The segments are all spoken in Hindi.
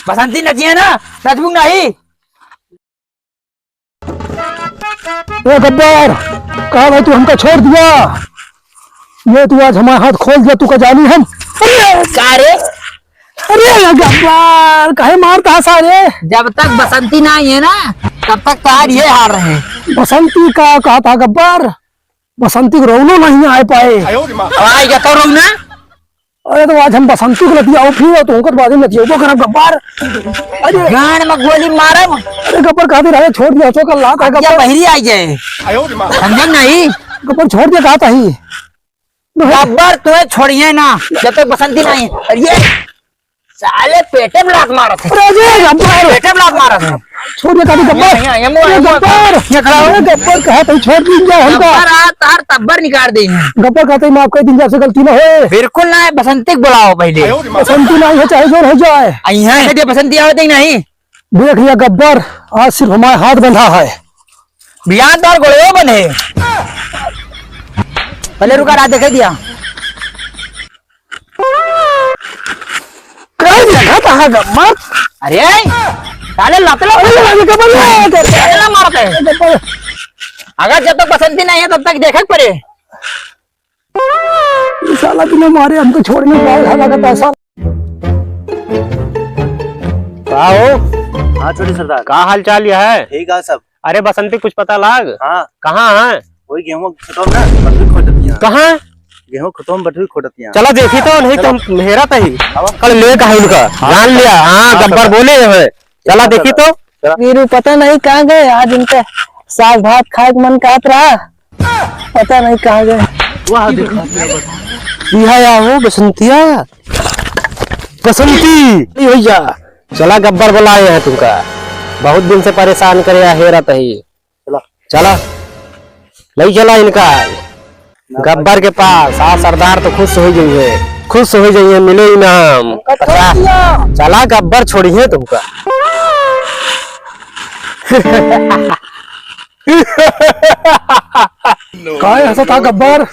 बसंती नची है ना, नचबू नहीं। ए गब्बर, कहा भाई तू हमका छोड़ दिया, ये तू आज हमारे हाथ खोल दिया, तू का जानी हम। सारे अरे गब्बर कहे मारता है सारे। जब तक बसंती ना आई है ना तब तक तार ये हार रहे हैं। बसंती का कहा था गब्बर, बसंती को रोनो नहीं आ पाए। आएगा तो रोना। अरे तो आज हम बसंती को लतिया फिर तो उनकर बाजू लतिया वो करब गब्बर। अरे गान में गोली मारब। अरे गब्बर कहा रहे छोड़ दिया तो कल लाता गब्बर बहरी आ जाए, समझे नहीं। गब्बर छोड़ दिया कहा था ही। गब्बर तुम्हें छोड़िए ना जब तक बसंती नहीं है। अरे साले पेटे में लात मारा थे, गब्बर पेटे में लात मारा थे। छोड़ दिया कहा गब्बर। गब्बर ये खड़ा हो, गब्बर कहा था छोड़ दिया हमका। गब्बर तार तब्बर निकाल देंगे। गब्बर कहते माफ कर दीजिए, आपसे गलती ना हो। बिल्कुल ना, बसंती को बुलाओ पहले। बसंती नहीं है चाहे जोर हो जाए। यहाँ बसंती आवते नहीं। देख लिया गब्बर, आज सिर्फ हमारे हाथ बंधा है। बियान तार गोले बने पहले रुका रहा देखे दिया। गब्बर अरे साले लतला मारते हैं। अगर जब तक बसंती नहीं है तब तक देखे पड़े। साला तुमने मारे हमको छोड़ने का पैसा। हाँ छोटे सरदार, का हाल चाल यह है? ठीक है सब। अरे बसंती कुछ पता लाग? हाँ कहाँ है? वही गेहूं खतम ना बटुई खोटतियां। कहाँ? गेहूं खतम बटुई खोटतियां। चला देखी तो नहीं तो मेरा तही कल ले का है उनका जान लिया। हाँ गब्बर बोले है, चला देखी तो। वीरू पता नहीं कहाँ गए, आज इनका साग भात खाए का मन काट रहा, पता नहीं कहाँ गए। वाह देखा यह वो बसंतिया, बसंती भैया। चला गब्बर बुलाए हैं तुमका, बहुत दिन से परेशान करे हेरा तही। चला ले चला इनका गब्बर के पास। आ सरदार तो खुश हो जाइए, खुश हो जाइए, मिले इनाम। चला गब्बर छोड़िए तुमका। काय ऐसा था गब्बर?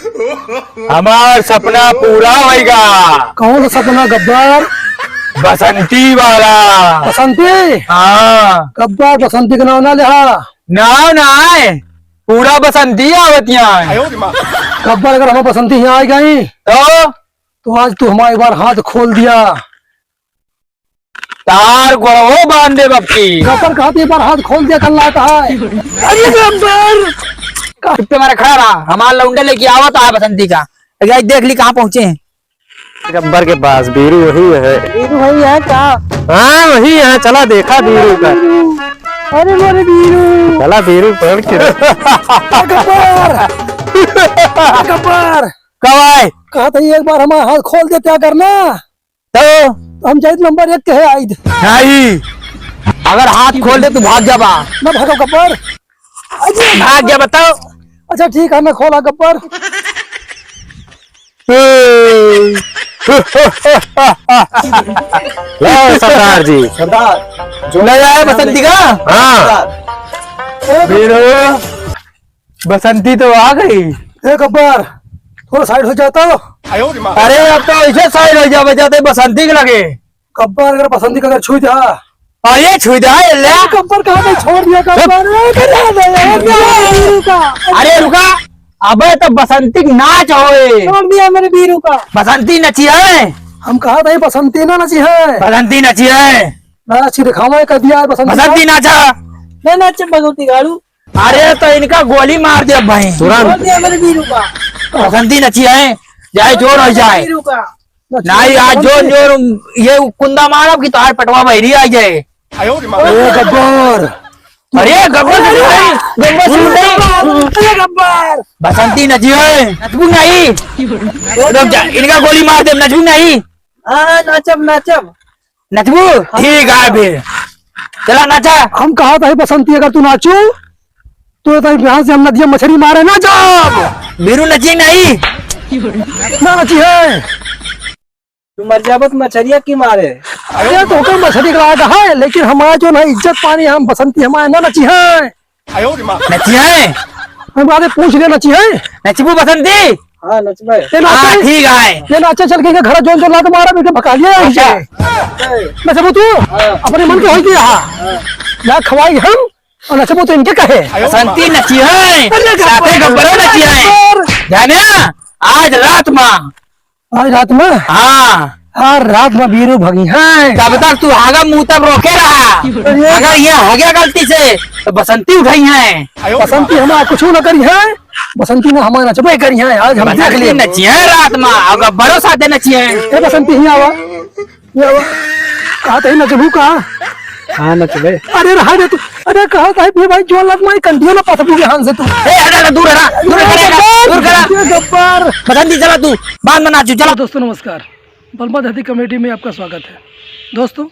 हमार सपना पूरा होगा। कौन सा सपना गब्बर? बसंती वाला। बसंती? हाँ गब्बर बसंती का नाम ना लिहा। नाव ना आए, पूरा बसंती आवतियां। गब्बर अगर हमें बसंती यहाँ आई गई तो आज तू हमारे बार हाथ खोल दिया। तार गोड़ो बांध दे बप्पी। गब्बर कहा एक बार हाथ खोल दिया कल लाता है। अरे गब्बर तुम्हारा खड़ा रहा, हमारा लौंडे लेके आवा तो है बसंती का। देख ली कहाँ पहुँचे हैं। गब्बर के पास बीरू वही है। वीरू भाई है कहा? हाँ वही है, चला देखा बीरू का। अरे मेरे वीरू, चला बीरू पकड़ के। गब्बर गब्बर कब आए? कहा था एक बार हमारा हाथ खोल दे, क्या करना तो हम जाए नंबर 1 के है आइद। नहीं, अगर हाथ खोल दे तो भाग जाबा। ना भागो गब्बर। भाग जा बताओ। अच्छा ठीक है मैं खोला गब्बर। लो सरदार जी। सरदार जो ले आए बसंती का। हाँ बीरू, बसंती तो आ गई। ए गब्बर थोड़ा साइड हो जाता। अरे अब तो ऐसे साइड हो जा बजाते बसंती के लगे। गब्बर अगर बसंती का अगर छू जा। अरे छुदा ले। गब्बर कहा था छोड़ दिया गब्बर। अरे रुका, अबे तो बसंती नाच होए। छोड़ दिया मेरे वीरू का। बसंती नची है, हम कहा था बसंती ना नची है। बसंती नची है। ना अच्छी दिखावा कर दिया है बसंती नाचा। मैं नाच भगवती गाड़ू। अरे तो इनका गोली मार दिया भाई छोड़ तुरंत। दिया मेरे वीरू का। बसंती नची है, जाए जोर हो जाए। वीरू का नहीं आज जोर जोर ये कुंदा मारब की तार पटवा बहरी आ जाए। गब्बर अरे गब्बर बसंती नची है, नचबू नहीं। रुक जा, इनका गोली मार दे, नचबू नहीं। हाँ नाचब नाचब। नचबू ठीक है फिर चला नाचा। हम कहा था बसंती अगर तू नाचू तो यहाँ से हम नदिया मछली मारे ना जाब। बीरू नची नहीं। ना नची है। तू मर जाबत मछरिया की मारे। अरे तो कोई मछली का है, लेकिन हमारा जो ना इज्जत पानी हम बसंती हमारे ना नची है। नची है, हम बातें पूछ ले नची है। नचबू बसंती। हाँ नचबे ये नाचे हाँ ठीक है। ये नाचे चल के घर जोन जोन लात मारा बेटे भगा लिया अच्छा। नचबो तू अपने मन के होई दिया या खवाई हम और नचबो तो इनके कहे बसंती नची है, साथे गब्बरों नची है। जाने आज रात में, आज रात में हाँ हर रात में बीरू भगी है तब तक तू हागा मुंह तक रोके रहा। अगर ये हगे गलती से तो बसंती उठाई है। बसंती हमारा कुछ न करी है, बसंती ने हमारा नचबे करी है। आज हम देख बसंती लिए नची है रात में और गब्बरों साथे नची है। ए बसंती ही आवा ये आवा कहा था नचबू का हाँ नचबे अरे रहा दे तू अरे कहा था भाई जो लग मैं कंटियो ना पसबू के हाथ से तू ए हटा दूर हटा, दूर करा। ये गब्बर बसंती चला तू बाद में नाचू चला। दोस्तों नमस्कार, बलमा दहती कमेटी में आपका स्वागत है। दोस्तों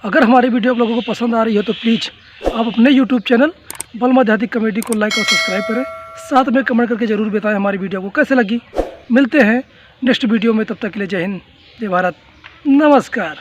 अगर हमारी वीडियो आप लोगों को पसंद आ रही हो तो प्लीज़ आप अपने यूट्यूब चैनल बलमा दहती कमेटी को लाइक और सब्सक्राइब करें, साथ में कमेंट करके ज़रूर बताएं हमारी वीडियो को कैसे लगी। मिलते हैं नेक्स्ट वीडियो में, तब तक के लिए जय हिंद, जय भारत, नमस्कार।